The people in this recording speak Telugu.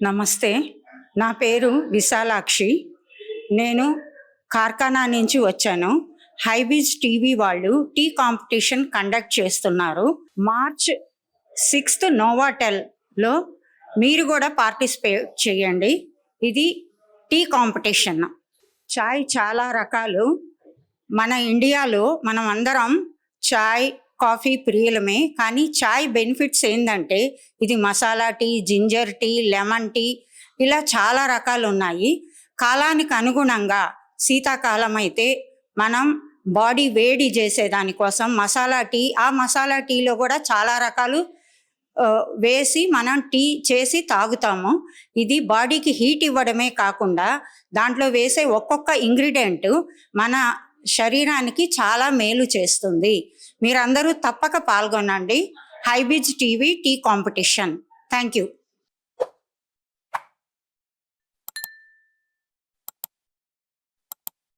నమస్తే, నా పేరు విశాలాక్షి. నేను కార్ఖానా నుంచి వచ్చాను. హైబీజ్ టీవీ వాళ్ళు టీ కాంపిటీషన్ కండక్ట్ చేస్తున్నారు. మార్చ్ 6 నోవాటెల్లో మీరు కూడా పార్టిసిపేట్ చేయండి. ఇది టీ కాంపిటీషన్. చాయ్ చాలా రకాలు. మన ఇండియాలో మనం అందరం చాయ్ కాఫీ ప్రియులమే. కానీ చాయ్ బెనిఫిట్స్ ఏంటంటే ఇది masala tea, ginger tea, lemon tea, ఇలా చాలా రకాలు ఉన్నాయి. కాలానికి అనుగుణంగా శీతాకాలం అయితే మనం బాడీ వేడి చేసేదానికోసం మసాలా టీ, ఆ మసాలా టీలో కూడా చాలా రకాలు వేసి మనం టీ చేసి తాగుతాము. ఇది బాడీకి హీట్ ఇవ్వడమే కాకుండా దాంట్లో వేసే ఒక్కొక్క ఇంగ్రీడియంట్ మన శరీరానికి చాలా మేలు చేస్తుంది. మీరందరూ తప్పక పాల్గొనండి. హైబీజ్ టీవీ టీ కాంపిటీషన్. Thank you.